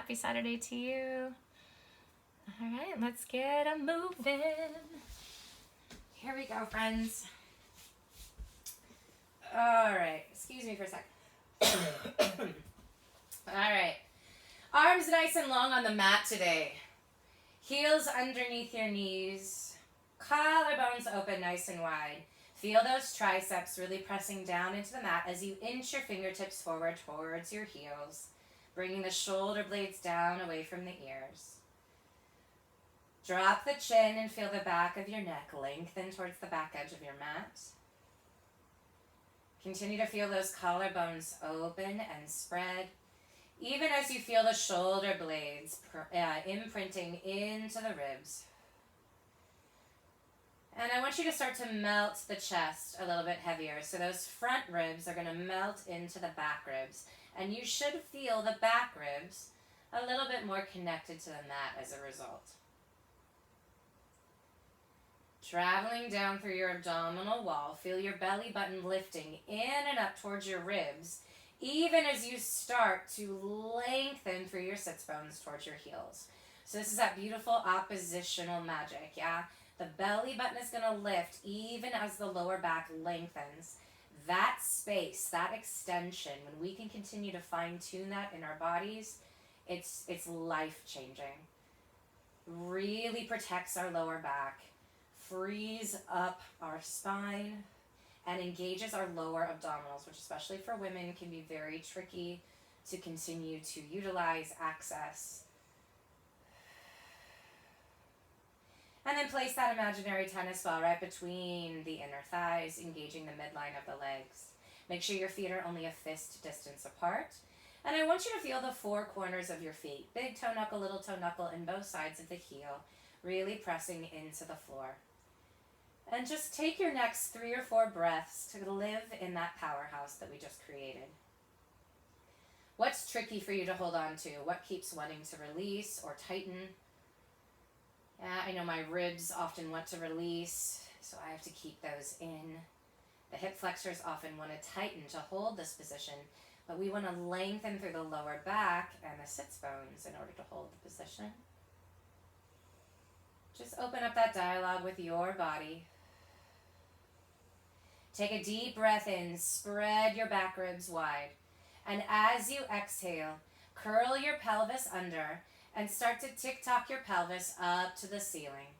Happy Saturday to you. All right, let's get a moving. Here we go, friends. All right, excuse me for a sec. All right, arms nice and long on the mat today. Heels underneath your knees. Collarbones open nice and wide. Feel those triceps really pressing down into the mat as you inch your fingertips forward towards your heels, bringing the shoulder blades down away from the ears. Drop the chin and feel the back of your neck lengthen towards the back edge of your mat. Continue to feel those collarbones open and spread, even as you feel the shoulder blades imprinting into the ribs. And I want you to start to melt the chest a little bit heavier. So those front ribs are going to melt into the back ribs. And you should feel the back ribs a little bit more connected to the mat as a result. Traveling down through your abdominal wall, feel your belly button lifting in and up towards your ribs, even as you start to lengthen through your sits bones towards your heels. So this is that beautiful oppositional magic, yeah? The belly button is going to lift even as the lower back lengthens. That space, that extension, when we can continue to fine-tune that in our bodies, it's life-changing. Really protects our lower back, frees up our spine, and engages our lower abdominals, which especially for women can be very tricky to continue to utilize, access. And then place that imaginary tennis ball right between the inner thighs, engaging the midline of the legs. Make sure your feet are only a fist distance apart. And I want you to feel the four corners of your feet, big toe knuckle, little toe knuckle, and both sides of the heel, really pressing into the floor. And just take your next 3 or 4 breaths to live in that powerhouse that we just created. What's tricky for you to hold on to? What keeps wanting to release or tighten? I know my ribs often want to release, so I have to keep those in. The hip flexors often want to tighten to hold this position, but we want to lengthen through the lower back and the sits bones in order to hold the position. Just open up that dialogue with your body. Take a deep breath in, spread your back ribs wide, and as you exhale, curl your pelvis under and start to tick-tock your pelvis up to the ceiling.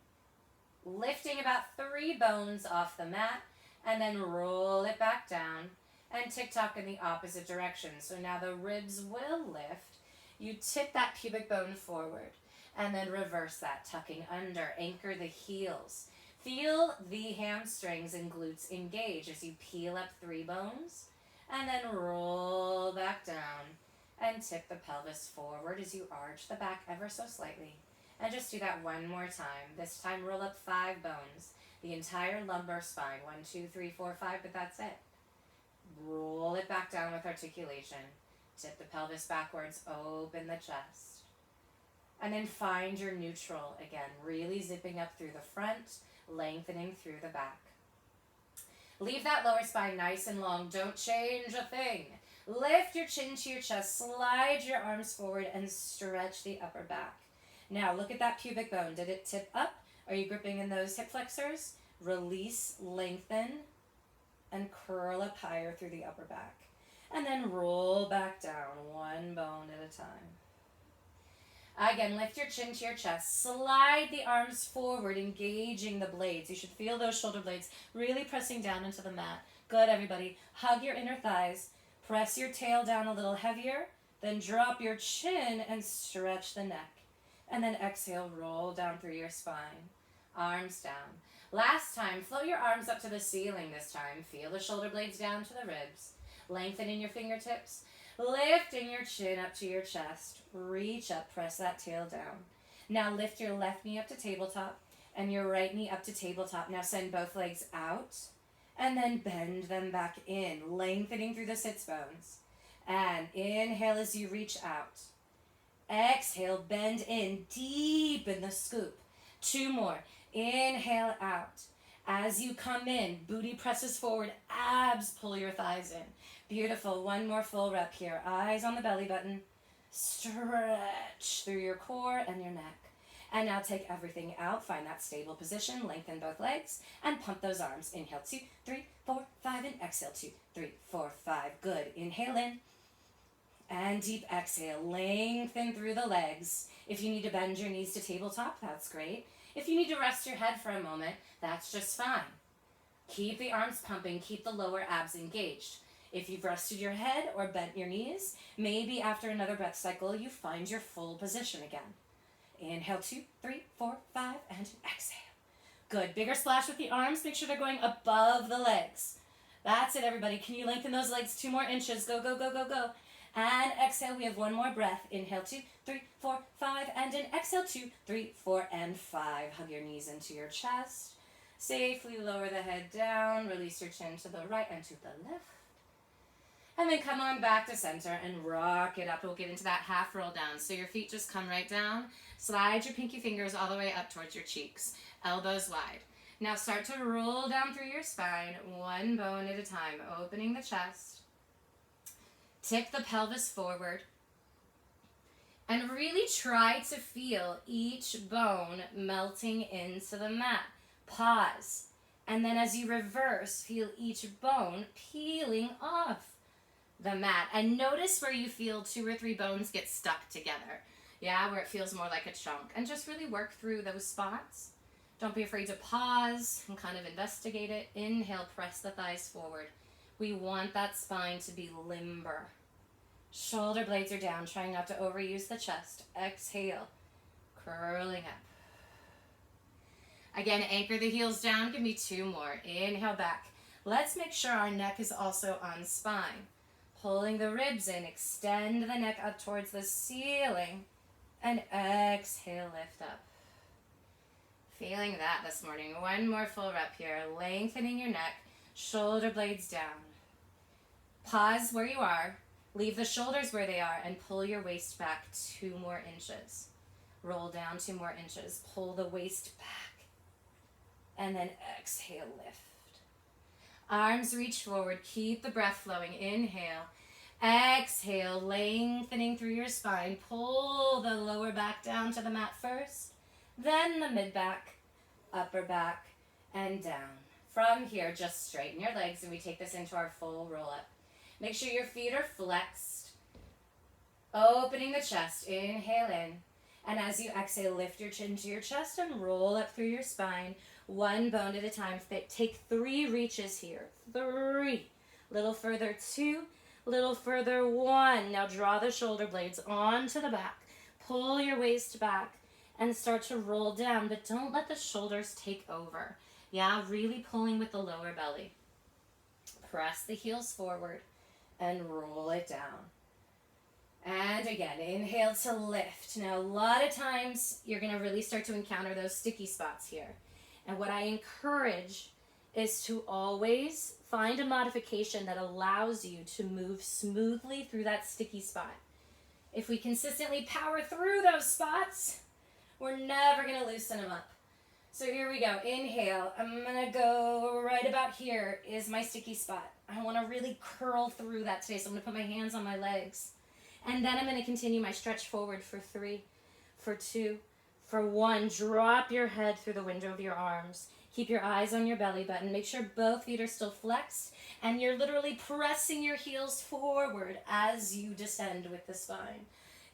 Lifting about 3 bones off the mat, and then roll it back down and tick-tock in the opposite direction. So now the ribs will lift. You tip that pubic bone forward, and then reverse that, tucking under. Anchor the heels. Feel the hamstrings and glutes engage as you peel up 3 bones, and then roll back down. And tip the pelvis forward as you arch the back ever so slightly. And just do that one more time. This time roll up 5 bones. The entire lumbar spine. 1, 2, 3, 4, 5, but that's it. Roll it back down with articulation. Tip the pelvis backwards, open the chest. And then find your neutral again. Really zipping up through the front, lengthening through the back. Leave that lower spine nice and long. Don't change a thing. Lift your chin to your chest, slide your arms forward, and stretch the upper back. Now, look at that pubic bone. Did it tip up? Are you gripping in those hip flexors? Release, lengthen, and curl up higher through the upper back. And then roll back down, 1 bone at a time. Again, lift your chin to your chest. Slide the arms forward, engaging the blades. You should feel those shoulder blades really pressing down into the mat. Good, everybody. Hug your inner thighs. Press your tail down a little heavier, then drop your chin and stretch the neck. And then exhale, roll down through your spine. Arms down. Last time, float your arms up to the ceiling this time. Feel the shoulder blades down to the ribs. Lengthening your fingertips. Lifting your chin up to your chest. Reach up, press that tail down. Now lift your left knee up to tabletop and your right knee up to tabletop. Now send both legs out. And then bend them back in, lengthening through the sits bones. And inhale as you reach out. Exhale, bend in, deep in the scoop. 2 more. Inhale out. As you come in, booty presses forward, abs pull your thighs in. Beautiful. 1 more full rep here. Eyes on the belly button. Stretch through your core and your neck. And now take everything out. Find that stable position. Lengthen both legs and pump those arms. Inhale, 2, 3, 4, 5, and exhale, 2, 3, 4, 5. Good. Inhale in. And deep exhale. Lengthen through the legs. If you need to bend your knees to tabletop, that's great. If you need to rest your head for a moment, that's just fine. Keep the arms pumping. Keep the lower abs engaged. If you've rested your head or bent your knees, maybe after another breath cycle, you find your full position again. Inhale, 2, 3, 4, 5, and exhale. Good. Bigger splash with the arms. Make sure they're going above the legs. That's it, everybody. Can you lengthen those legs 2 more inches? Go, go, go, go, go. And exhale. We have 1 more breath. Inhale, 2, 3, 4, 5, and in exhale, 2, 3, 4, and 5. Hug your knees into your chest. Safely lower the head down. Release your chin to the right and to the left. And then come on back to center and rock it up. We'll get into that half roll down. So your feet just come right down. Slide your pinky fingers all the way up towards your cheeks. Elbows wide. Now start to roll down through your spine, 1 bone at a time, opening the chest. Tip the pelvis forward. And really try to feel each bone melting into the mat. Pause. And then as you reverse, feel each bone peeling off the mat. And notice where you feel 2 or 3 bones get stuck together. Yeah, where it feels more like a chunk. And just really work through those spots. Don't be afraid to pause and kind of investigate it. Inhale, press the thighs forward. We want that spine to be limber. Shoulder blades are down, trying not to overuse the chest. Exhale, curling up. Again, anchor the heels down. Give me 2 more. Inhale back. Let's make sure our neck is also on spine. Pulling the ribs in, extend the neck up towards the ceiling, and exhale, lift up. Feeling that this morning. 1 more full rep here. Lengthening your neck, shoulder blades down. Pause where you are, leave the shoulders where they are, and pull your waist back 2 more inches. Roll down 2 more inches, pull the waist back, and then exhale, lift. Arms reach forward. Keep the breath flowing. Inhale. Exhale. Lengthening through your spine. Pull the lower back down to the mat first. Then the mid back, upper back, and down. From here, just straighten your legs and we take this into our full roll up. Make sure your feet are flexed. Opening the chest. Inhale in. And as you exhale, lift your chin to your chest and roll up through your spine. 1 bone at a time. Take 3 reaches here. 3. Little further, 2. Little further, 1. Now draw the shoulder blades onto the back. Pull your waist back and start to roll down, but don't let the shoulders take over. Yeah, really pulling with the lower belly. Press the heels forward and roll it down. And again, inhale to lift. Now, a lot of times you're going to really start to encounter those sticky spots here. And what I encourage is to always find a modification that allows you to move smoothly through that sticky spot. If we consistently power through those spots, we're never going to loosen them up. So here we go. Inhale. I'm going to go right about here is my sticky spot. I want to really curl through that today. So I'm going to put my hands on my legs. And then I'm going to continue my stretch forward for 3, for 2, for 1. Drop your head through the window of your arms. Keep your eyes on your belly button. Make sure both feet are still flexed. And you're literally pressing your heels forward as you descend with the spine.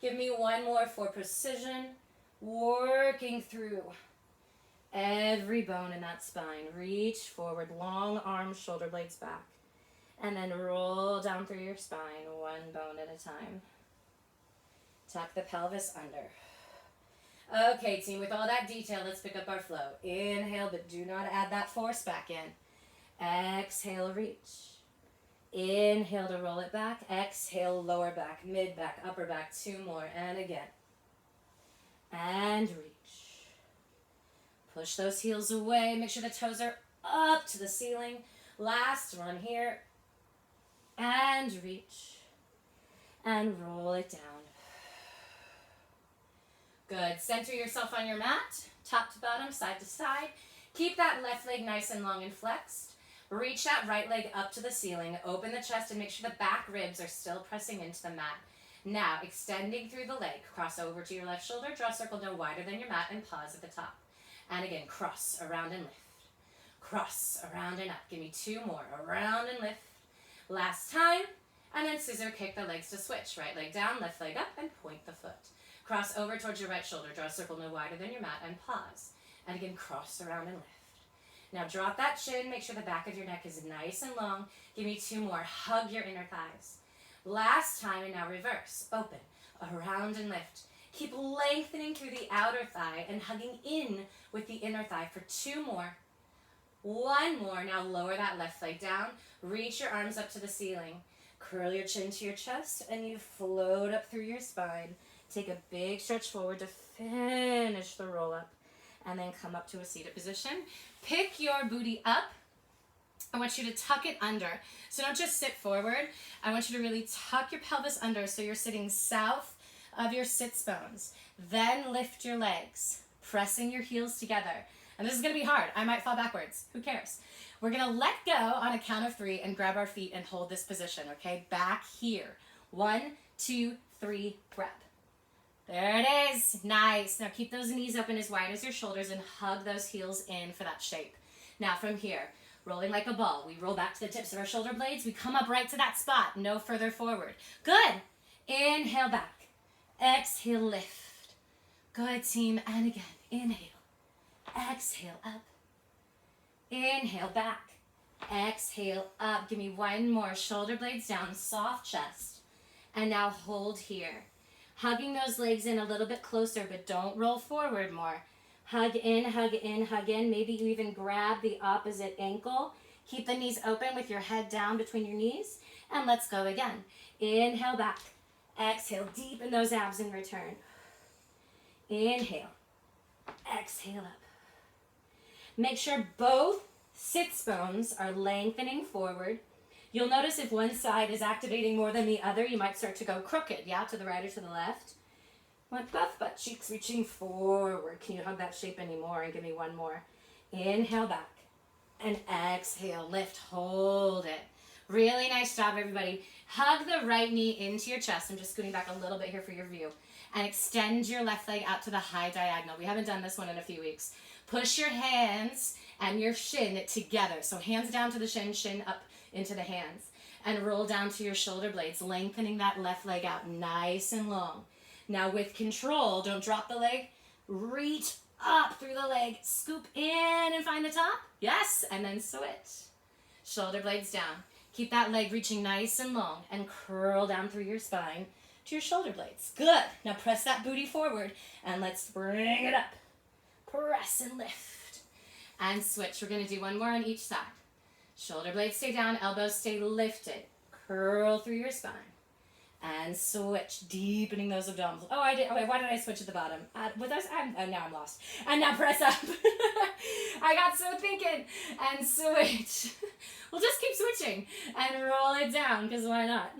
Give me 1 more for precision. Working through every bone in that spine. Reach forward, long arms, shoulder blades back. And then roll down through your spine, 1 bone at a time. Tuck the pelvis under. Okay, team, with all that detail, let's pick up our flow. Inhale, but do not add that force back in. Exhale, reach. Inhale to roll it back. Exhale, lower back, mid back, upper back. 2 more, and again. And reach. Push those heels away. Make sure the toes are up to the ceiling. Last one here. And reach. And roll it down. Good. Center yourself on your mat. Top to bottom, side to side. Keep that left leg nice and long and flexed. Reach that right leg up to the ceiling. Open the chest and make sure the back ribs are still pressing into the mat. Now, extending through the leg, cross over to your left shoulder, draw a circle no wider than your mat, and pause at the top. And again, cross, around and lift. Cross, around and up. Give me 2 more. Around and lift. Last time. And then scissor kick the legs to switch. Right leg down, left leg up, and point the foot. Cross over towards your right shoulder. Draw a circle no wider than your mat, and pause. And again, cross, around and lift. Now drop that chin. Make sure the back of your neck is nice and long. Give me 2 more. Hug your inner thighs. Last time, and now reverse. Open, around and lift. Keep lengthening through the outer thigh and hugging in with the inner thigh for 2 more. 1 more. Now lower that left leg down. Reach your arms up to the ceiling. Curl your chin to your chest and you float up through your spine. Take a big stretch forward to finish the roll up. And then come up to a seated position. Pick your booty up. I want you to tuck it under. So don't just sit forward. I want you to really tuck your pelvis under so you're sitting south of your sits bones. Then lift your legs, pressing your heels together. And this is going to be hard. I might fall backwards. Who cares? We're going to let go on a count of 3 and grab our feet and hold this position, okay? Back here. 1, 2, 3, grab. There it is. Nice. Now keep those knees open as wide as your shoulders and hug those heels in for that shape. Now from here, rolling like a ball, we roll back to the tips of our shoulder blades. We come up right to that spot. No further forward. Good. Inhale back. Exhale, lift. Good, team. And again, inhale. Exhale, up. Inhale, back. Exhale, up. Give me 1 more. Shoulder blades down, soft chest. And now hold here. Hugging those legs in a little bit closer, but don't roll forward more. Hug in, hug in, hug in. Maybe you even grab the opposite ankle. Keep the knees open with your head down between your knees. And let's go again. Inhale back. Exhale, deepen those abs in return. Inhale. Exhale up. Make sure both sits bones are lengthening forward. You'll notice if one side is activating more than the other, you might start to go crooked, yeah, to the right or to the left. Want both butt cheeks reaching forward. Can you hug that shape anymore? And give me 1 more. Inhale back. And exhale, lift, hold it. Really nice job, everybody. Hug the right knee into your chest. I'm just scooting back a little bit here for your view. And extend your left leg out to the high diagonal. We haven't done this one in a few weeks. Push your hands and your shin together. So hands down to the shin, shin up into the hands. And roll down to your shoulder blades, lengthening that left leg out nice and long. Now with control, don't drop the leg. Reach up through the leg. Scoop in and find the top. Yes, and then switch. Shoulder blades down. Keep that leg reaching nice and long and curl down through your spine to your shoulder blades. Good. Now press that booty forward and let's bring it up. Press and lift. And switch. We're going to do 1 more on each side. Shoulder blades stay down, elbows stay lifted. Curl through your spine. And switch, deepening those abdominals. Oh, I did. Okay, why did I switch at the bottom? Now I'm lost. And now press up. I got so thinking. And switch. We'll just keep switching. And roll it down, because why not?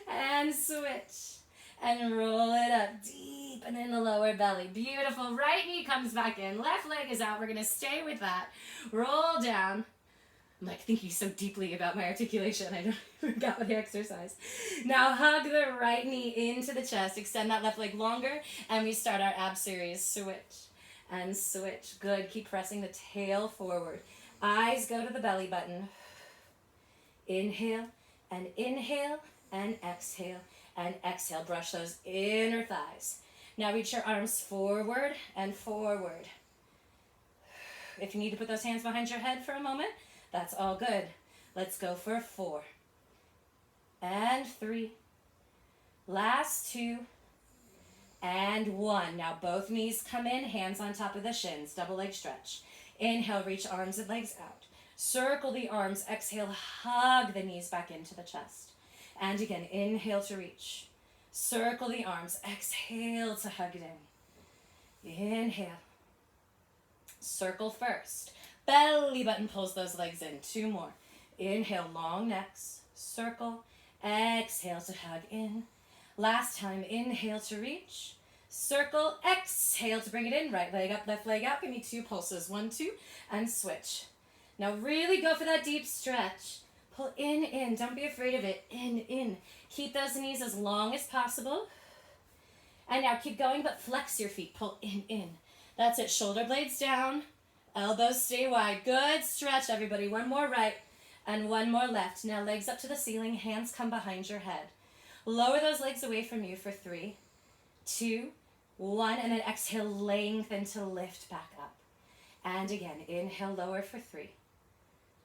And switch. And roll it up deep and in the lower belly. Beautiful. Right knee comes back in. Left leg is out. We're going to stay with that. Roll down. I'm like thinking so deeply about my articulation. I forgot the exercise. Now hug the right knee into the chest. Extend that left leg longer. And we start our ab series. Switch and switch. Good. Keep pressing the tail forward. Eyes go to the belly button. Inhale and exhale. And exhale. Brush those inner thighs. Now reach your arms forward and forward. If you need to put those hands behind your head for a moment, that's all good. Let's go for 4. And 3. Last 2. And 1. Now both knees come in, hands on top of the shins. Double leg stretch. Inhale, reach arms and legs out. Circle the arms. Exhale, hug the knees back into the chest. And again, inhale to reach. Circle the arms. Exhale to hug it in. Inhale. Circle first. Belly button pulls those legs in. 2 more. Inhale, long necks. Circle. Exhale to hug in. Last time, inhale to reach. Circle. Exhale to bring it in. Right leg up, left leg out. Give me 2 pulses. 1, 2, and switch. Now really go for that deep stretch. Pull in. Don't be afraid of it. In. Keep those knees as long as possible. And now keep going, but flex your feet. Pull in. That's it. Shoulder blades down. Elbows stay wide. Good stretch, everybody. One more right and one more left. Now legs up to the ceiling. Hands come behind your head. Lower those legs away from you for 3, 2, 1. And then exhale, lengthen to lift back up. And again, inhale, lower for 3,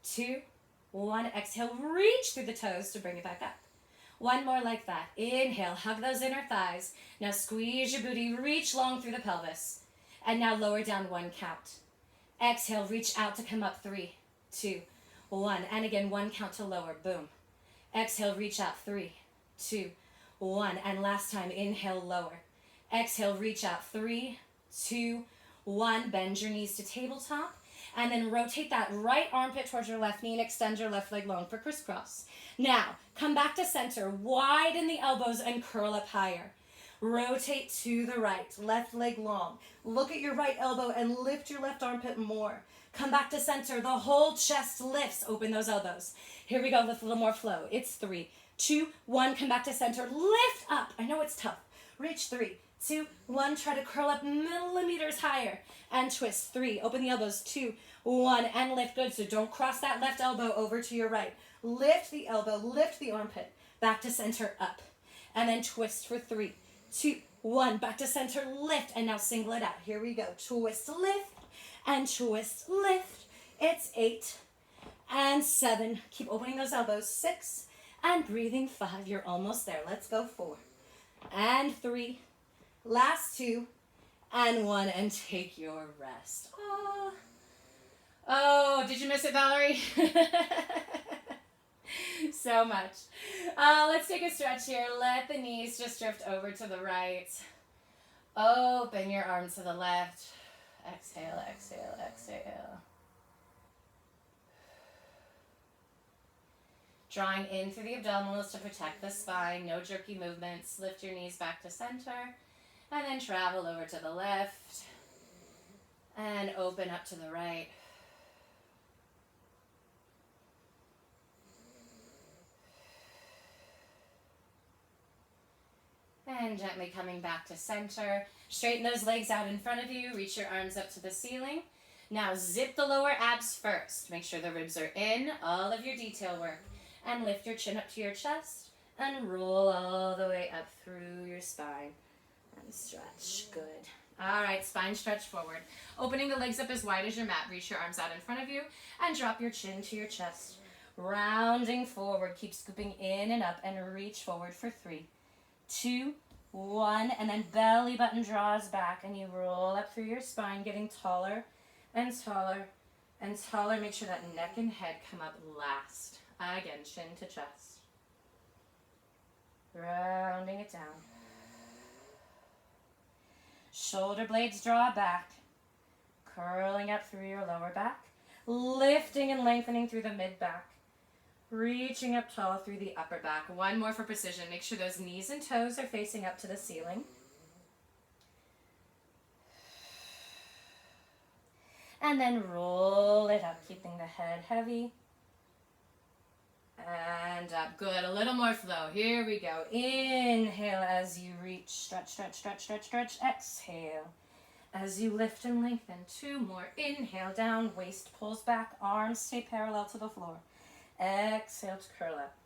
2, 1. Exhale, reach through the toes to bring it back up. One more like that. Inhale, hug those inner thighs. Now squeeze your booty, reach long through the pelvis. And now lower down 1 count. Exhale, reach out to come up 3, 2, 1. And again, 1 count to lower. Boom. Exhale, reach out 3, 2, 1. And last time, inhale, lower. Exhale, reach out 3, 2, 1. Bend your knees to tabletop. And then rotate that right armpit towards your left knee and extend your left leg long for crisscross. Now, come back to center. Widen the elbows and curl up higher. Rotate to the right. Left leg long. Look at your right elbow and lift your left armpit more. Come back to center. The whole chest lifts. Open those elbows. Here we go with a little more flow. It's 3, 2, 1. Come back to center. Lift up. I know it's tough. Reach 3, 2, 1. Try to curl up millimeters higher and twist. 3. Open the elbows. 2, 1. And lift. Good. So don't cross that left elbow over to your right. Lift the elbow. Lift the armpit. Back to center. Up. And then twist for 3, 2, 1. Back to center. Lift. And now single it out. Here we go. Twist, lift, and twist, lift. It's 8 and 7. Keep opening those elbows. 6 and breathing. 5. You're almost there. Let's go. 4 and 3. Last 2 and 1. And take your rest. Oh, did you miss it, Valerie? So much. Let's take a stretch here. Let the knees just drift over to the right. Open your arms to the left. Exhale, exhale, exhale. Drawing in through the abdominals to protect the spine. No jerky movements. Lift your knees back to center. And then travel over to the left. And open up to the right. And gently coming back to center. Straighten those legs out in front of you. Reach your arms up to the ceiling. Now zip the lower abs first. Make sure the ribs are in. All of your detail work. And lift your chin up to your chest. And roll all the way up through your spine. And stretch. Good. All right, spine stretch forward. Opening the legs up as wide as your mat. Reach your arms out in front of you. And drop your chin to your chest. Rounding forward. Keep scooping in and up. And reach forward for 3, 2, 1, and then belly button draws back and you roll up through your spine, getting taller and taller and taller. Make sure that neck and head come up last. Again, chin to chest. Rounding it down. Shoulder blades draw back, curling up through your lower back, lifting and lengthening through the mid back. Reaching up tall through the upper back. One more for precision. Make sure those knees and toes are facing up to the ceiling. And then roll it up, keeping the head heavy. And up. Good. A little more flow. Here we go. Inhale as you reach. Stretch, stretch, stretch, stretch, stretch. Exhale as you lift and lengthen. 2 more. Inhale down. Waist pulls back. Arms stay parallel to the floor. Exhale to curl up.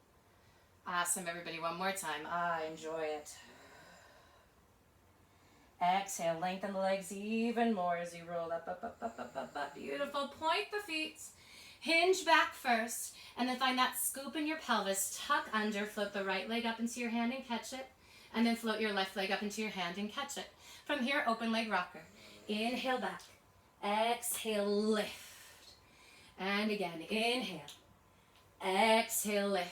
Awesome, everybody. One more time. Enjoy it. Exhale, lengthen the legs even more as you roll up, up, up, up, up, up, up. Beautiful. Point the feet. Hinge back first. And then find that scoop in your pelvis. Tuck under. Float the right leg up into your hand and catch it. And then float your left leg up into your hand and catch it. From here, open leg rocker. Inhale back. Exhale, lift. And again, inhale. Exhale, lift.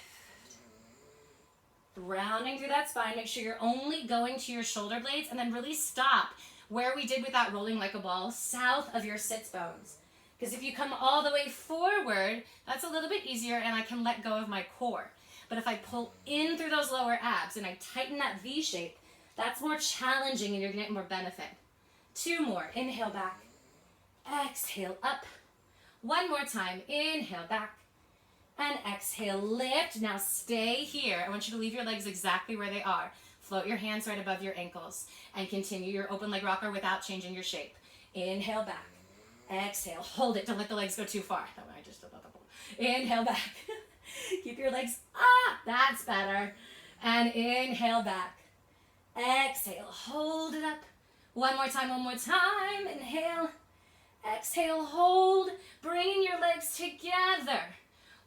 Rounding through that spine. Make sure you're only going to your shoulder blades and then really stop where we did with that rolling like a ball, south of your sits bones. Because if you come all the way forward, that's a little bit easier and I can let go of my core. But if I pull in through those lower abs and I tighten that V shape, that's more challenging and you're going to get more benefit. 2 more. Inhale back. Exhale up. 1 more time. Inhale back. And exhale, lift. Now stay here. I want you to leave your legs exactly where they are. Float your hands right above your ankles and continue your open leg rocker without changing your shape. Inhale back. Exhale, hold it. Don't let the legs go too far. That way I just did that. Inhale back. Keep your legs, that's better. And inhale back. Exhale, hold it up. One more time. Inhale. Exhale, hold. Bringing your legs together.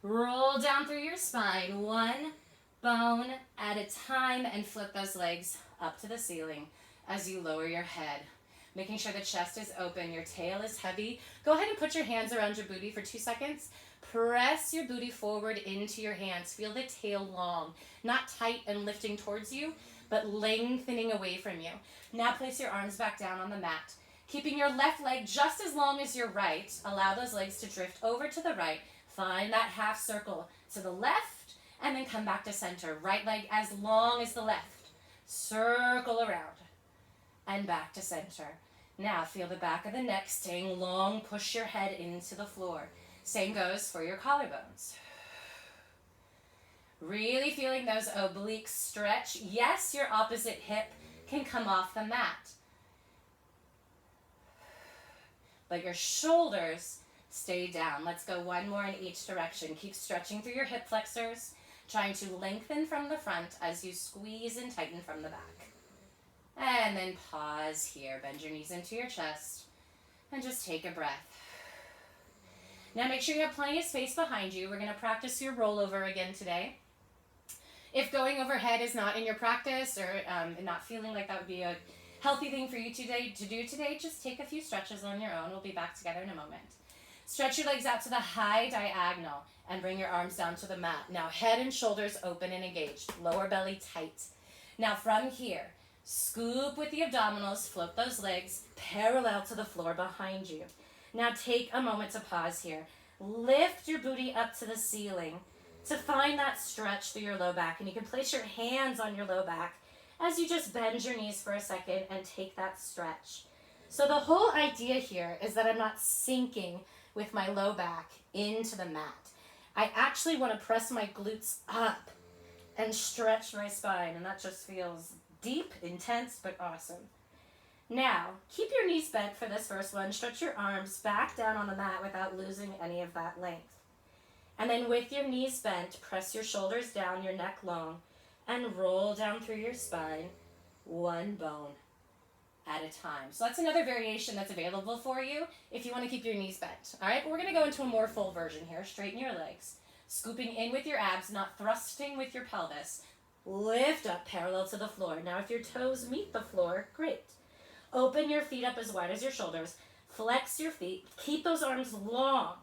Roll down through your spine, one bone at a time, and flip those legs up to the ceiling as you lower your head. Making sure the chest is open, your tail is heavy. Go ahead and put your hands around your booty for 2 seconds. Press your booty forward into your hands. Feel the tail long, not tight and lifting towards you, but lengthening away from you. Now place your arms back down on the mat. Keeping your left leg just as long as your right, allow those legs to drift over to the right. Find that half circle to the left, and then come back to center. Right leg as long as the left. Circle around, and back to center. Now feel the back of the neck staying long. Push your head into the floor. Same goes for your collarbones. Really feeling those obliques stretch. Yes, your opposite hip can come off the mat, but your shoulders stay down. Let's go one more in each direction. Keep stretching through your hip flexors, trying to lengthen from the front as you squeeze and tighten from the back. And then pause here. Bend your knees into your chest and just take a breath. Now make sure you have plenty of space behind you. We're going to practice your rollover again today. If going overhead is not in your practice or not feeling like that would be a healthy thing for you to do today, just take a few stretches on your own. We'll be back together in a moment. Stretch your legs out to the high diagonal and bring your arms down to the mat. Now head and shoulders open and engaged. Lower belly tight. Now from here, scoop with the abdominals. Float those legs parallel to the floor behind you. Now take a moment to pause here. Lift your booty up to the ceiling to find that stretch through your low back. And you can place your hands on your low back as you just bend your knees for a second and take that stretch. So the whole idea here is that I'm not sinking with my low back into the mat. I actually want to press my glutes up and stretch my spine, and that just feels deep, intense, but awesome. Now, keep your knees bent for this first one. Stretch your arms back down on the mat without losing any of that length. And then with your knees bent, press your shoulders down, your neck long, and roll down through your spine, one bone at a time. So that's another variation that's available for you if you want to keep your knees bent. All right, but we're going to go into a more full version here. Straighten your legs, scooping in with your abs, not thrusting with your pelvis. Lift up parallel to the floor. Now if your toes meet the floor, great. Open your feet up as wide as your shoulders. Flex your feet. Keep those arms long.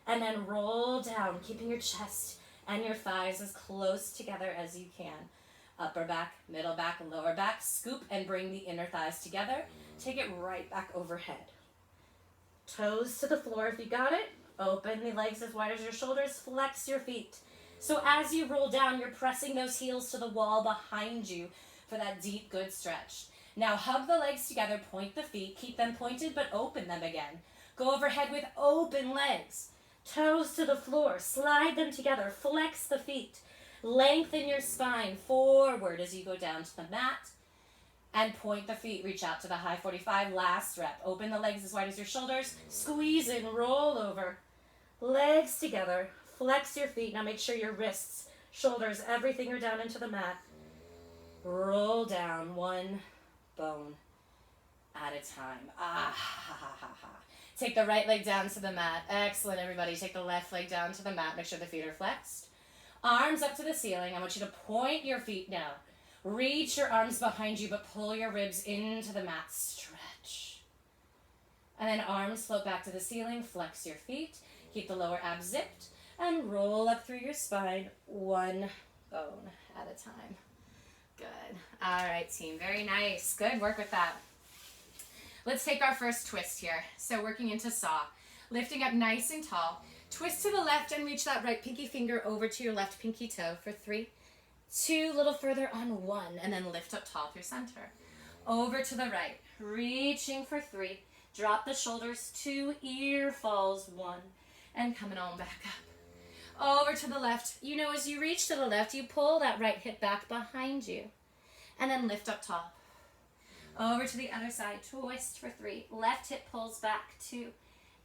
And then roll down, keeping your chest and your thighs as close together as you can. Upper back, middle back, lower back. Scoop and bring the inner thighs together. Take it right back overhead. Toes to the floor if you got it. Open the legs as wide as your shoulders. Flex your feet. So as you roll down, you're pressing those heels to the wall behind you for that deep, good stretch. Now hug the legs together, point the feet, keep them pointed, but open them again. Go overhead with open legs. Toes to the floor, slide them together, flex the feet. Lengthen your spine forward as you go down to the mat. And point the feet, reach out to the high 45, last rep. Open the legs as wide as your shoulders, squeeze in, roll over. Legs together, flex your feet. Now make sure your wrists, shoulders, everything are down into the mat. Roll down, one bone at a time. Ah, ha, ha, ha, ha. Take the right leg down to the mat. Excellent, everybody. Take the left leg down to the mat. Make sure the feet are flexed. Arms up to the ceiling. I want you to point your feet now. Reach your arms behind you, but pull your ribs into the mat. Stretch. And then arms float back to the ceiling. Flex your feet. Keep the lower abs zipped. And roll up through your spine, one bone at a time. Good. All right, team. Very nice. Good work with that. Let's take our first twist here. So working into saw. Lifting up nice and tall. Twist to the left and reach that right pinky finger over to your left pinky toe for 3, 2, a little further on 1, and then lift up tall through center. Over to the right. Reaching for 3. Drop the shoulders, 2, ear falls, 1, and coming on back up. Over to the left. You know, as you reach to the left, you pull that right hip back behind you. And then lift up tall. Over to the other side. Twist for 3. Left hip pulls back. 2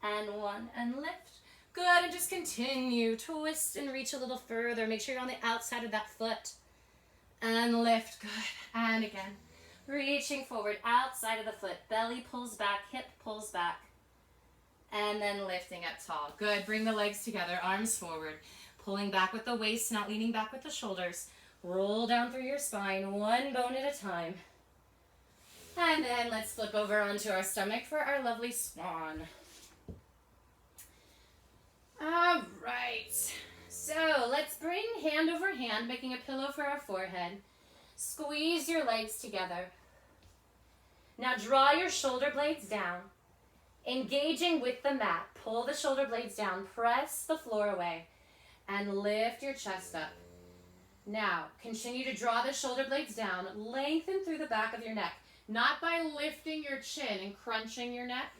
and 1. And lift. Good. And just continue. Twist and reach a little further. Make sure you're on the outside of that foot. And lift. Good. And again. Reaching forward. Outside of the foot. Belly pulls back. Hip pulls back. And then lifting up tall. Good. Bring the legs together. Arms forward. Pulling back with the waist, not leaning back with the shoulders. Roll down through your spine, one bone at a time. And then let's flip over onto our stomach for our lovely swan. All right. So let's bring hand over hand, making a pillow for our forehead. Squeeze your legs together. Now draw your shoulder blades down. Engaging with the mat, pull the shoulder blades down, press the floor away, and lift your chest up. Now, continue to draw the shoulder blades down, lengthen through the back of your neck, not by lifting your chin and crunching your neck,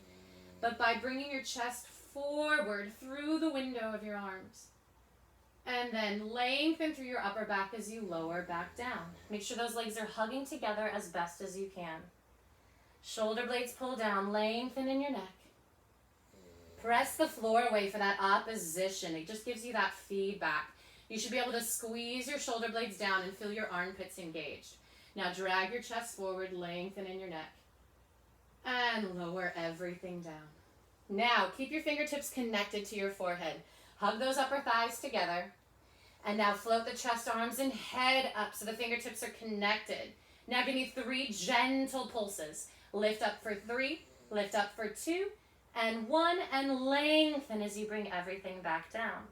but by bringing your chest forward through the window of your arms. And then lengthen through your upper back as you lower back down. Make sure those legs are hugging together as best as you can. Shoulder blades pull down, lengthen in your neck. Press the floor away for that opposition. It just gives you that feedback. You should be able to squeeze your shoulder blades down and feel your armpits engaged. Now drag your chest forward, lengthen in your neck. And lower everything down. Now keep your fingertips connected to your forehead. Hug those upper thighs together. And now float the chest, arms, and head up so the fingertips are connected. Now give me 3 gentle pulses. Lift up for 3, lift up for 2, and 1, and lengthen as you bring everything back down.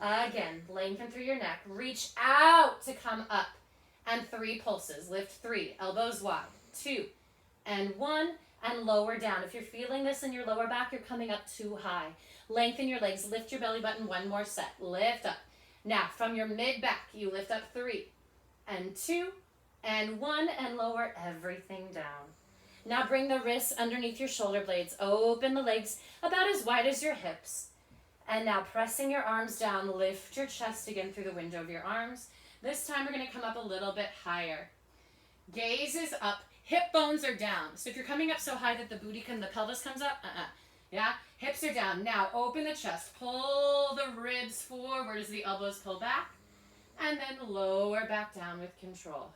Again, lengthen through your neck. Reach out to come up. And 3 pulses. Lift 3, elbows wide. 2, and 1, and lower down. If you're feeling this in your lower back, you're coming up too high. Lengthen your legs. Lift your belly button. 1 more set. Lift up. Now, from your mid-back, you lift up 3, and 2, and 1, and lower everything down. Now bring the wrists underneath your shoulder blades. Open the legs about as wide as your hips. And now pressing your arms down, lift your chest again through the window of your arms. This time we're going to come up a little bit higher. Gaze is up. Hip bones are down. So if you're coming up so high that the pelvis comes up, yeah, hips are down. Now open the chest. Pull the ribs forward as the elbows pull back. And then lower back down with control.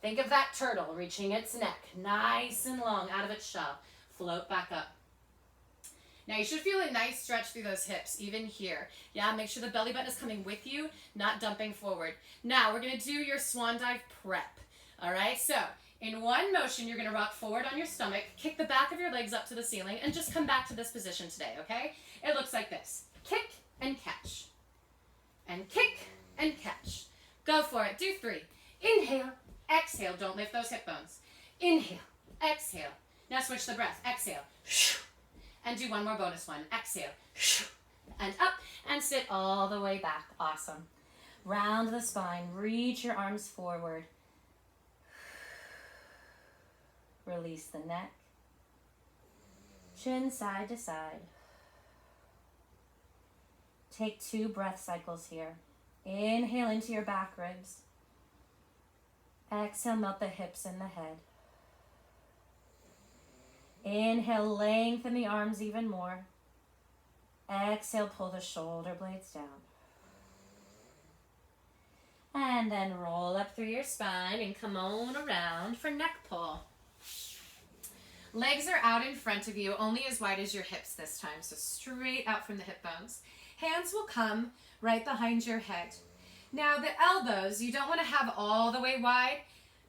Think of that turtle reaching its neck, nice and long out of its shell. Float back up. Now you should feel a nice stretch through those hips, even here. Yeah, make sure the belly button is coming with you, not dumping forward. Now we're gonna do your swan dive prep. All right, so in one motion, you're gonna rock forward on your stomach, kick the back of your legs up to the ceiling, and just come back to this position today, okay? It looks like this. Kick and catch. And kick and catch. Go for it, do 3. Inhale. Exhale, don't lift those hip bones. Inhale, exhale. Now switch the breath. Exhale, and do 1 more bonus one. Exhale, and up, and sit all the way back. Awesome. Round the spine, reach your arms forward. Release the neck. Chin side to side. Take 2 breath cycles here. Inhale into your back ribs. Exhale, melt the hips and the head. Inhale, lengthen the arms even more. Exhale, pull the shoulder blades down. And then roll up through your spine and come on around for neck pull. Legs are out in front of you, only as wide as your hips this time, so straight out from the hip bones. Hands will come right behind your head. Now the elbows, you don't want to have all the way wide,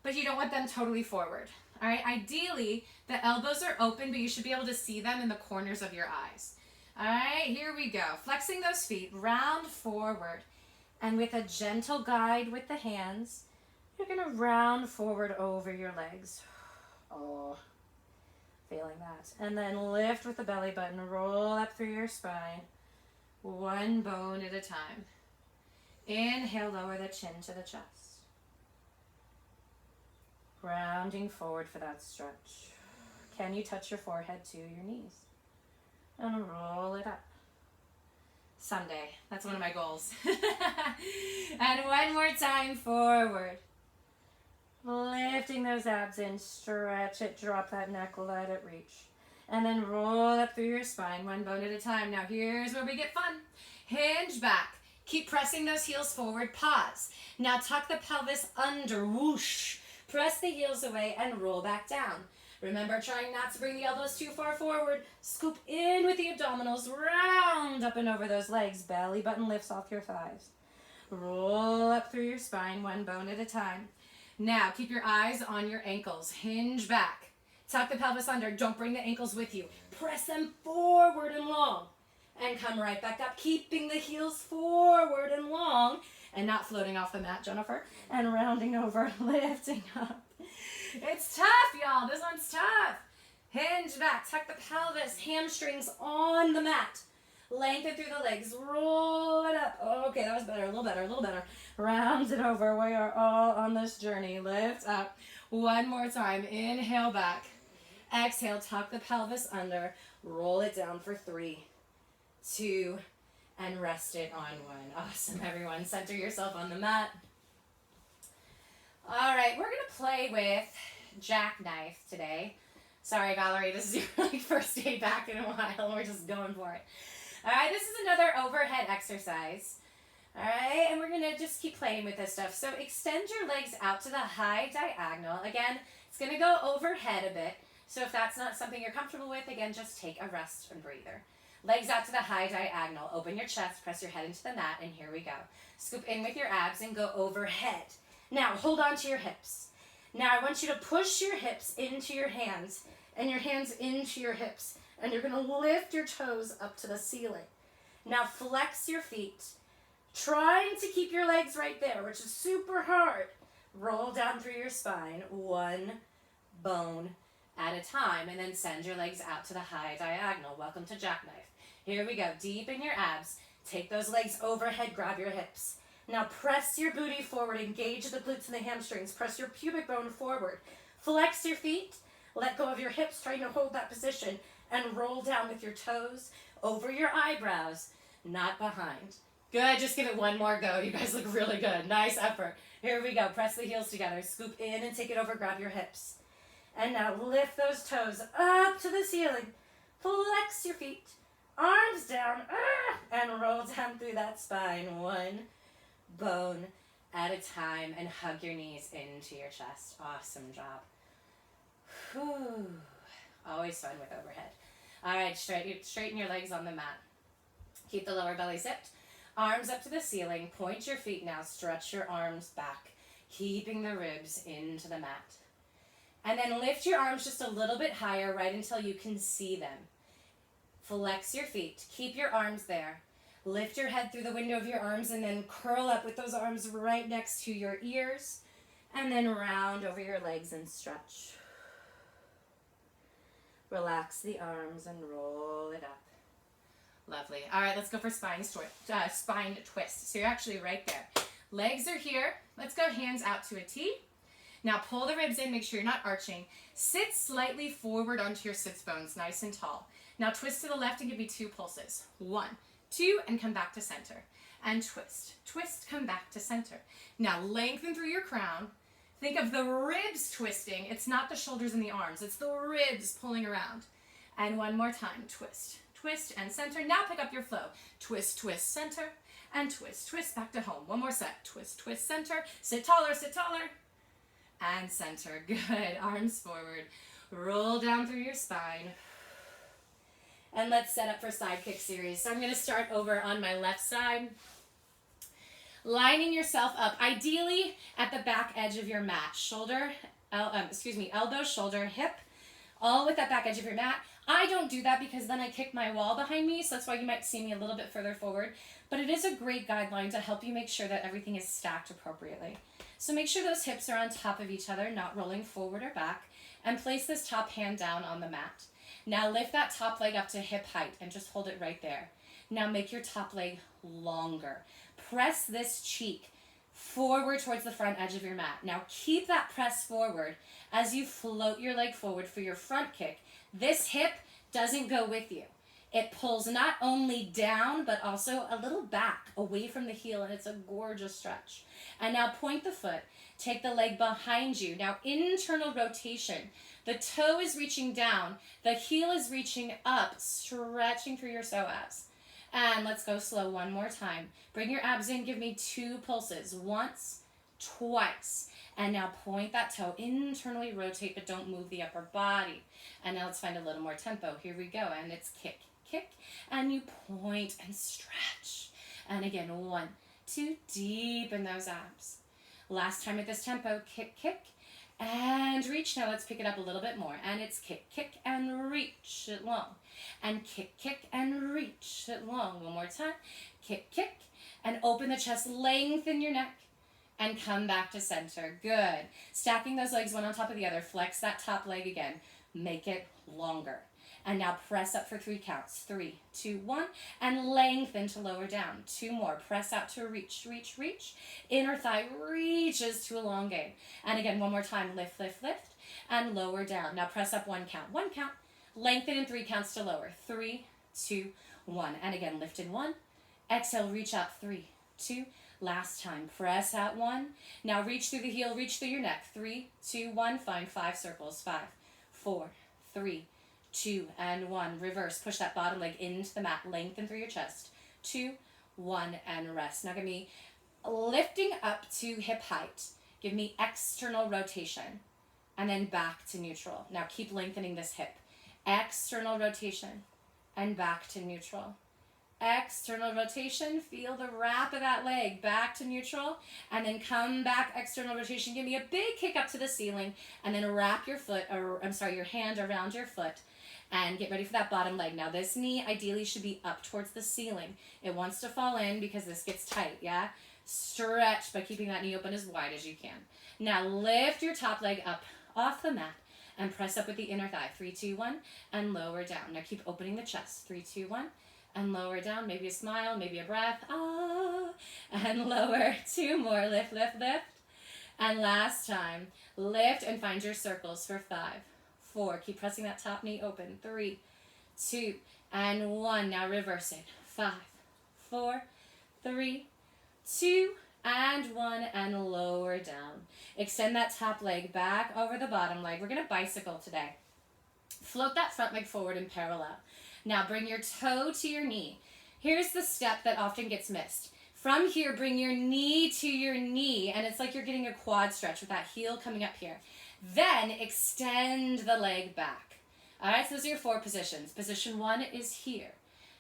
but you don't want them totally forward. All right, ideally, the elbows are open, but you should be able to see them in the corners of your eyes. All right, here we go. Flexing those feet, round forward. And with a gentle guide with the hands, you're gonna round forward over your legs. Oh, feeling that. And then lift with the belly button, roll up through your spine, 1 bone at a time. Inhale, lower the chin to the chest. Rounding forward for that stretch. Can you touch your forehead to your knees? And roll it up. someday. That's one of my goals. And one more time, forward. Lifting those abs in, stretch it, drop that neck, let it reach. And then roll up through your spine, one bone at a time. Now here's where we get fun. Hinge back. Keep pressing those heels forward, pause. Now tuck the pelvis under, whoosh. Press the heels away and roll back down. Remember, trying not to bring the elbows too far forward. Scoop in with the abdominals, round up and over those legs. Belly button lifts off your thighs. Roll up through your spine, one bone at a time. Now, keep your eyes on your ankles. Hinge back. Tuck the pelvis under. Don't bring the ankles with you. Press them forward and long. And come right back up, keeping the heels forward and long. And not floating off the mat, Jennifer. And rounding over, lifting up. It's tough, y'all. This one's tough. Hinge back. Tuck the pelvis. Hamstrings on the mat. Lengthen through the legs. Roll it up. Oh, okay, that was better. A little better. A little better. Round it over. We are all on this journey. Lift up. One more time. Inhale back. Exhale. Tuck the pelvis under. Roll it down for 3, 2, and rest it on 1. Awesome, everyone. Center yourself on the mat. All right, we're going to play with Jackknife today. Sorry, Valerie, this is your first day back in a while. We're just going for it. All right, this is another overhead exercise. All right, and we're going to just keep playing with this stuff. So extend your legs out to the high diagonal. Again, it's going to go overhead a bit. So if that's not something you're comfortable with, again, just take a rest and breather. Legs out to the high diagonal. Open your chest, press your head into the mat, and here we go. Scoop in with your abs and go overhead. Now, hold on to your hips. Now, I want you to push your hips into your hands and your hands into your hips. And you're going to lift your toes up to the ceiling. Now, flex your feet. Trying to keep your legs right there, which is super hard. Roll down through your spine, one bone at a time. And then send your legs out to the high diagonal. Welcome to Jackknife. Here we go. Deep in your abs. Take those legs overhead. Grab your hips. Now press your booty forward. Engage the glutes and the hamstrings. Press your pubic bone forward. Flex your feet. Let go of your hips, trying to hold that position. And roll down with your toes over your eyebrows, not behind. Good. Just give it one more go. You guys look really good. Nice effort. Here we go. Press the heels together. Scoop in and take it over. Grab your hips. And now lift those toes up to the ceiling. Flex your feet. Arms down. And roll down through that spine. One bone at a time, and hug your knees into your chest. Awesome job. Whew. Always fun with overhead. All right, straighten your legs on the mat. Keep the lower belly zipped. Arms up to the ceiling. Point your feet now. Stretch your arms back, keeping the ribs into the mat. And then lift your arms just a little bit higher, right until you can see them. Flex your feet. Keep your arms there. Lift your head through the window of your arms and then curl up with those arms right next to your ears. And then round over your legs and stretch. Relax the arms and roll it up. Lovely. All right, let's go for spine twist. So you're actually right there. Legs are here. Let's go hands out to a T. Now pull the ribs in, make sure you're not arching. Sit slightly forward onto your sits bones, nice and tall. Now twist to the left and give me 2 pulses. 1, 2, and come back to center. And twist, twist, come back to center. Now lengthen through your crown. Think of the ribs twisting. It's not the shoulders and the arms. It's the ribs pulling around. And one more time. Twist, twist, and center. Now pick up your flow. Twist, twist, center, and twist, twist, back to home. One more set. Twist, twist, center. Sit taller, and center. Good. Arms forward. Roll down through your spine. And let's set up for side kick series. So I'm going to start over on my left side. Lining yourself up, ideally at the back edge of your mat. Elbow, shoulder, hip, all with that back edge of your mat. I don't do that because then I kick my wall behind me, so that's why you might see me a little bit further forward. But it is a great guideline to help you make sure that everything is stacked appropriately. So make sure those hips are on top of each other, not rolling forward or back, and place this top hand down on the mat. Now lift that top leg up to hip height and just hold it right there. Now make your top leg longer. Press this cheek forward towards the front edge of your mat. Now keep that press forward as you float your leg forward for your front kick. This hip doesn't go with you. It pulls not only down, but also a little back away from the heel, and it's a gorgeous stretch. And now point the foot, take the leg behind you. Now internal rotation. The toe is reaching down, the heel is reaching up, stretching through your psoas. And let's go slow one more time. Bring your abs in, give me 2 pulses. Once, twice. And now point that toe, internally rotate, but don't move the upper body. And now let's find a little more tempo. Here we go, and it's kick, kick, and you point and stretch. And again, 1, 2, deepen those abs. Last time at this tempo, kick, kick, and reach. Now let's pick it up a little bit more, and it's kick, kick, and reach it long. And kick, kick, and reach it long. One more time. Kick, kick, and open the chest, lengthen your neck, and come back to center. Good. Stacking those legs one on top of the other. Flex that top leg again. Make it longer. And now press up for 3 counts. 3, 2, 1. And lengthen to lower down. 2 more. Press out to reach, reach, reach. Inner thigh reaches to elongate. And again, one more time. Lift, lift, lift. And lower down. Now press up 1 count. 1 count. Lengthen in 3 counts to lower. 3, 2, 1. And again, lift in 1. Exhale, reach up. 3, 2. Last time. Press out 1. Now reach through the heel, reach through your neck. 3, 2, 1. Find 5 circles. 5, 4, 3, 2, and 1. Reverse. Push that bottom leg into the mat. Lengthen through your chest. 2, 1, and rest. Now give me lifting up to hip height. Give me external rotation. And then back to neutral. Now keep lengthening this hip. External rotation. And back to neutral. External rotation. Feel the wrap of that leg. Back to neutral. And then come back. External rotation. Give me a big kick up to the ceiling. And then wrap your foot, or I'm sorry, your hand around your foot. And get ready for that bottom leg. Now this knee ideally should be up towards the ceiling. It wants to fall in because this gets tight, yeah? Stretch by keeping that knee open as wide as you can. Now lift your top leg up off the mat and press up with the inner thigh. 3, 2, 1, and lower down. Now keep opening the chest. 3, 2, 1, and lower down. Maybe a smile, maybe a breath. Ah, and lower. 2 more. Lift, lift, lift. And last time, lift and find your circles for 5, 4. Keep pressing that top knee open. 3, 2, and 1. Now reverse it. 5, 4, 3, 2, and 1, and lower down. Extend that top leg back over the bottom leg. We're going to bicycle today. Float that front leg forward in parallel. Now bring your toe to your knee. Here's the step that often gets missed. From here, bring your knee to your knee, and it's like you're getting a quad stretch with that heel coming up here. Then extend the leg back. All right, so those are your 4 positions. Position 1 is here.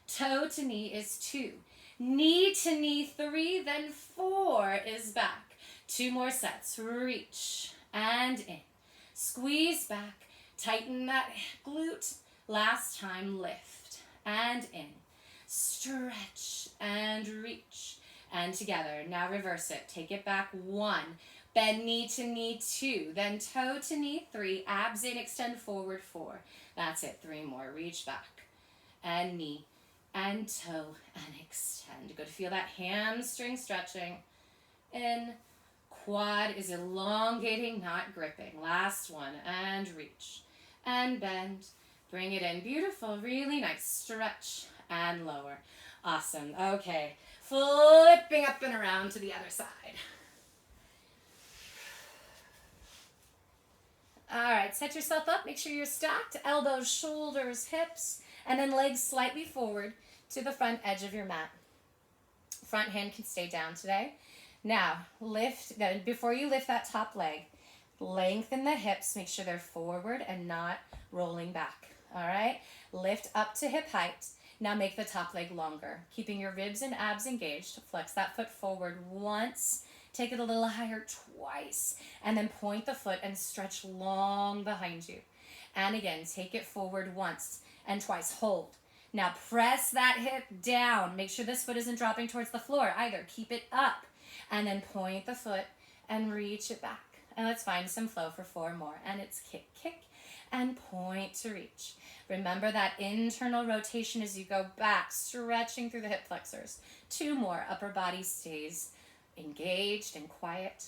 Toe to knee is 2. Knee to knee 3, then 4 is back. 2 more sets. Reach and in. Squeeze back. Tighten that glute. Last time, lift and in. Stretch and reach. And together. Now reverse it. Take it back. 1. Bend knee to knee 2. Then toe to knee 3. Abs in. Extend forward 4. That's it. 3 more. Reach back. And knee. And toe. And extend. Good. Feel that hamstring stretching. In. Quad is elongating, not gripping. Last one. And reach. And bend. Bring it in. Beautiful. Really nice. Stretch. And lower. Awesome. Okay. Flipping up and around to the other side. All right, set yourself up. Make sure you're stacked. Elbows, shoulders, hips, and then legs slightly forward to the front edge of your mat. Front hand can stay down today. Now, lift. Then before you lift that top leg, lengthen the hips. Make sure they're forward and not rolling back. All right? Lift up to hip height. Now make the top leg longer, keeping your ribs and abs engaged. Flex that foot forward once. Take it a little higher twice. And then point the foot and stretch long behind you. And again, take it forward once and twice. Hold. Now press that hip down. Make sure this foot isn't dropping towards the floor either. Keep it up. And then point the foot and reach it back. And let's find some flow for 4 more. And it's kick, kick, and point to reach. Remember that internal rotation as you go back, stretching through the hip flexors. 2 more. Upper body stays engaged and quiet.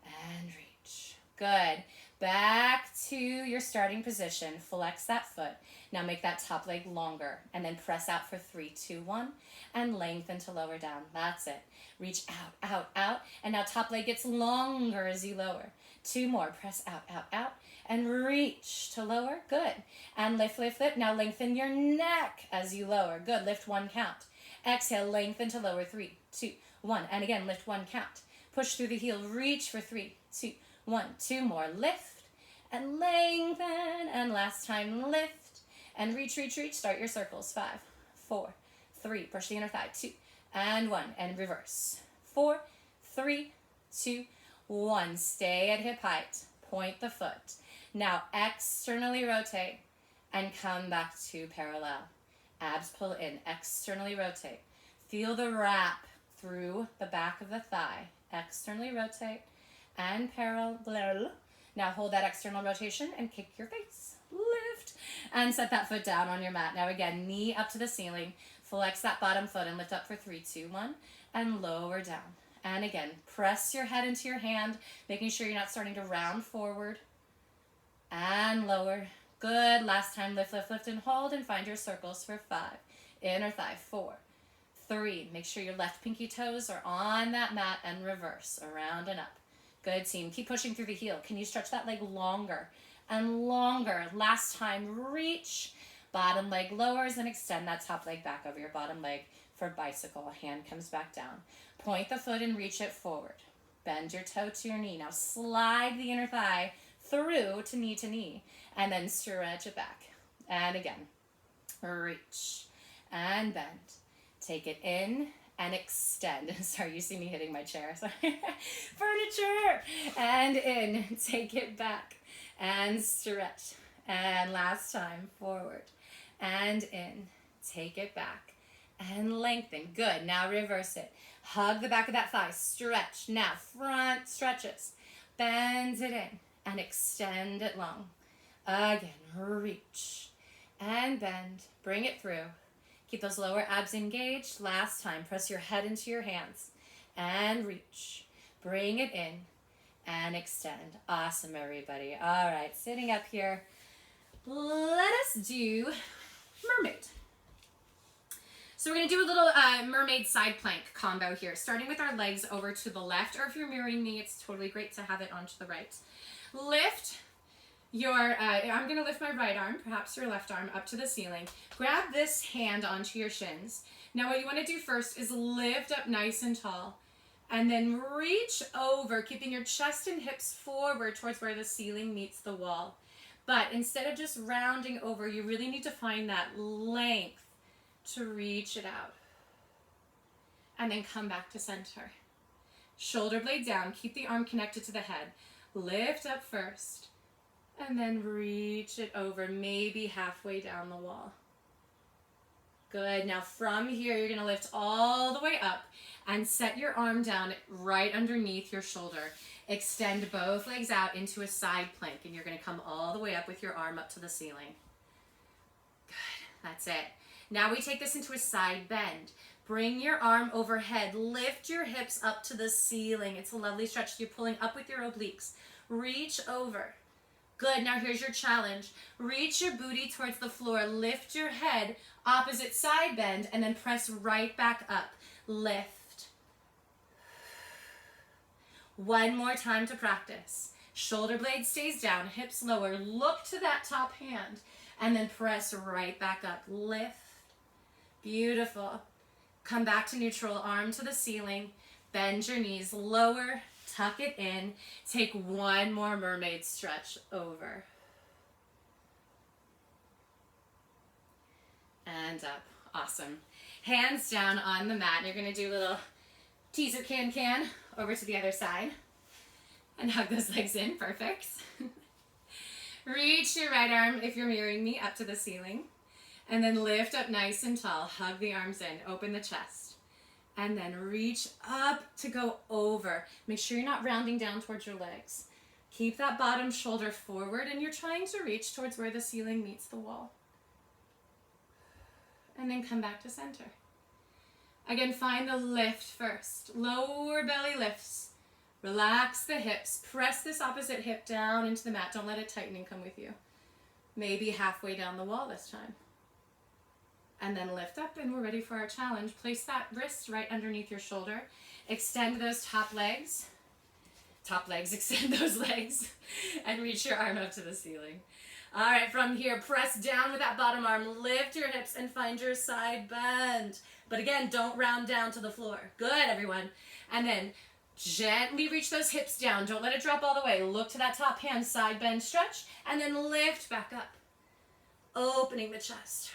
And reach. Good. Back to your starting position. Flex that foot. Now make that top leg longer and then press out for 3, 2, 1 and lengthen to lower down. That's it. Reach out, out, out. And now top leg gets longer as you lower. 2 more. Press out, out, out and reach to lower. Good. And lift, lift, lift. Now lengthen your neck as you lower. Good. Lift 1 count. Exhale, lengthen to lower. 3, 2, 1. And again, lift 1 count. Push through the heel. Reach for 3, 2, 1. 2 more. Lift and lengthen. And last time, lift and reach, reach, reach. Start your circles. 5, 4, 3. Push the inner thigh. 2 and 1. And reverse. 4, 3, 2, 1. Stay at hip height. Point the foot. Now externally rotate and come back to parallel. Abs pull in. Externally rotate. Feel the wrap through the back of the thigh. Externally rotate and parallel. Now hold that external rotation and kick your face. Lift and set that foot down on your mat. Now again, knee up to the ceiling. Flex that bottom foot and lift up for 3, 2, 1 and lower down. And again, press your head into your hand, making sure you're not starting to round forward and lower. Good. Last time, lift, lift, lift and hold and find your circles for 5. Inner thigh. 4, 3. Make sure your left pinky toes are on that mat and reverse around and up. Good, team. Keep pushing through the heel. Can you stretch that leg longer and longer? Last time, reach. Bottom leg lowers and extend that top leg back over your bottom leg for bicycle. Hand comes back down. Point the foot and reach it forward. Bend your toe to your knee. Now slide the inner thigh through to knee and then stretch it back. And again, reach and bend. Take it in and extend. Sorry, you see me hitting my chair. Sorry. Furniture. And in. Take it back and stretch. And last time, forward and in. Take it back and lengthen. Good. Now reverse it. Hug the back of that thigh. Stretch. Now front stretches. Bend it in and extend it long. Again, reach and bend. Bring it through. Keep those lower abs engaged. Last time, press your head into your hands and reach. Bring it in and extend. Awesome, everybody. All right, sitting up here. Let us do mermaid. So we're going to do a little mermaid side plank combo here, starting with our legs over to the left, or if you're mirroring me, it's totally great to have it onto the right. Lift your, I'm going to lift my right arm, perhaps your left arm, up to the ceiling. Grab this hand onto your shins. Now what you want to do first is lift up nice and tall, and then reach over, keeping your chest and hips forward towards where the ceiling meets the wall. But instead of just rounding over, you really need to find that length to reach it out. And then come back to center. Shoulder blade down, keep the arm connected to the head. Lift up first, and then reach it over, maybe halfway down the wall. Good. Now from here, you're going to lift all the way up and set your arm down right underneath your shoulder. Extend both legs out into a side plank, and you're going to come all the way up with your arm up to the ceiling. Good. That's it. Now we take this into a side bend. Bring your arm overhead. Lift your hips up to the ceiling. It's a lovely stretch. You're pulling up with your obliques. Reach over. Good. Now here's your challenge. Reach your booty towards the floor. Lift your head. Opposite side bend. And then press right back up. Lift. One more time to practice. Shoulder blade stays down. Hips lower. Look to that top hand. And then press right back up. Lift. Beautiful. Come back to neutral, arm to the ceiling. Bend your knees, lower, tuck it in. Take one more mermaid stretch over. And up. Awesome. Hands down on the mat. You're going to do a little teaser can over to the other side. And hug those legs in. Perfect. Reach your right arm, if you're mirroring me, up to the ceiling. And then lift up nice and tall. Hug the arms in. Open the chest. And then reach up to go over. Make sure you're not rounding down towards your legs. Keep that bottom shoulder forward, and you're trying to reach towards where the ceiling meets the wall. And then come back to center. Again, find the lift first. Lower belly lifts. Relax the hips. Press this opposite hip down into the mat. Don't let it tighten and come with you. Maybe halfway down the wall this time. And then lift up, and we're ready for our challenge. Place that wrist right underneath your shoulder. Extend those top legs. Extend those legs. And reach your arm up to the ceiling. All right, from here, press down with that bottom arm. Lift your hips and find your side bend. But again, don't round down to the floor. Good, everyone. And then gently reach those hips down. Don't let it drop all the way. Look to that top hand, side bend, stretch, and then lift back up. Opening the chest.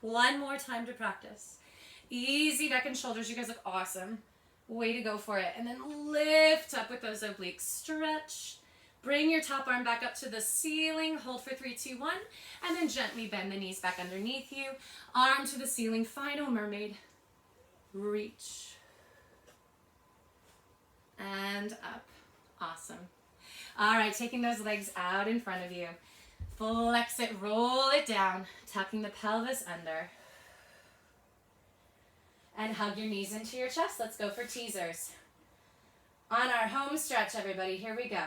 One more time to practice. Easy neck and shoulders. You guys look awesome. Way to go for it. And then lift up with those obliques. Stretch. Bring your top arm back up to the ceiling. Hold for 3, 2, 1. And then gently bend the knees back underneath you. Arm to the ceiling. Final mermaid. Reach. And up. Awesome. All right, taking those legs out in front of you. Flex it, roll it down, tucking the pelvis under. And hug your knees into your chest. Let's go for teasers. On our home stretch, everybody, here we go.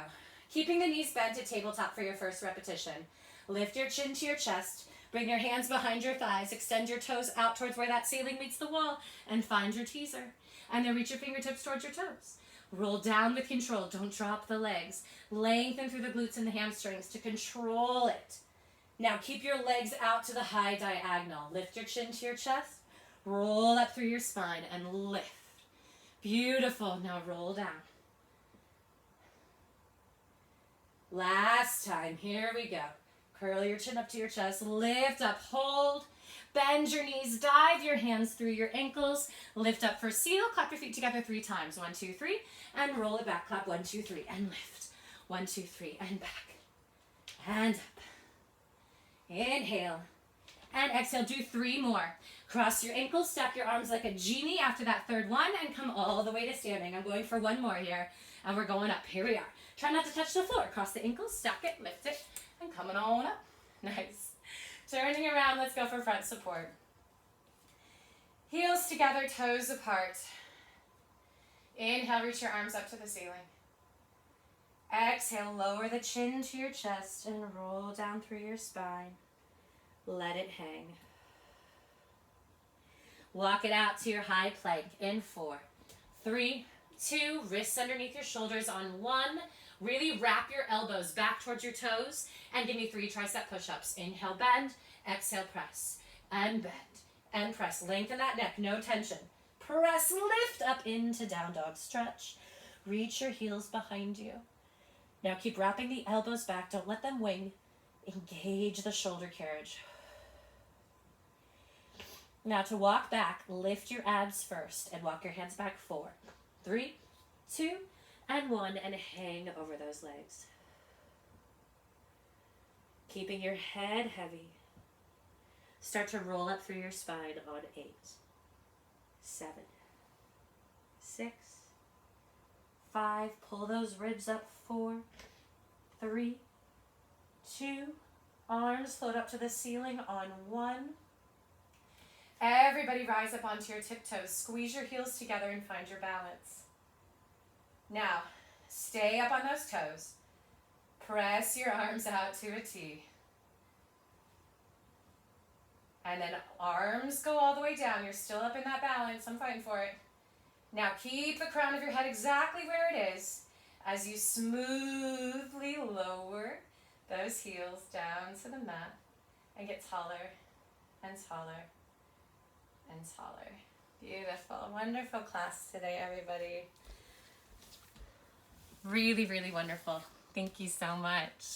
Keeping the knees bent to tabletop for your first repetition. Lift your chin to your chest. Bring your hands behind your thighs. Extend your toes out towards where that ceiling meets the wall. And find your teaser. And then reach your fingertips towards your toes. Roll down with control. Don't drop the legs. Lengthen through the glutes and the hamstrings to control it. Now keep your legs out to the high diagonal. Lift your chin to your chest. Roll up through your spine and lift. Beautiful. Now roll down. Last time. Here we go. Curl your chin up to your chest. Lift up. Hold. Bend your knees, dive your hands through your ankles, lift up for seal, clap your feet together 3 times. 1, 2, 3, and roll it back. Clap 1, 2, 3, and lift. 1, 2, 3, and back. And up. Inhale. And exhale. Do 3 more. Cross your ankles, stack your arms like a genie after that third one, and come all the way to standing. I'm going for 1 more here, and we're going up. Here we are. Try not to touch the floor. Cross the ankles, stack it, lift it, and coming on up. Nice. Turning around, let's go for front support. Heels together, toes apart. Inhale, reach your arms up to the ceiling. Exhale, lower the chin to your chest and roll down through your spine. Let it hang. Walk it out to your high plank in 4, 3, 2, wrists underneath your shoulders on 1. Really wrap your elbows back towards your toes and give me 3 tricep push-ups. Inhale, bend. Exhale, press. And bend. And press. Lengthen that neck. No tension. Press, lift up into down dog. Stretch. Reach your heels behind you. Now keep wrapping the elbows back. Don't let them wing. Engage the shoulder carriage. Now to walk back, lift your abs first and walk your hands back. 4, 3, 2, and 1, and hang over those legs. Keeping your head heavy. Start to roll up through your spine on 8, 7, 6, 5. Pull those ribs up. 4, 3, 2. Arms float up to the ceiling on 1. Everybody rise up onto your tiptoes. Squeeze your heels together and find your balance. Now, stay up on those toes. Press your arms out to a T. And then arms go all the way down. You're still up in that balance. I'm fighting for it. Now keep the crown of your head exactly where it is as you smoothly lower those heels down to the mat and get taller and taller and taller. Beautiful. Wonderful class today, everybody. Really, really wonderful. Thank you so much.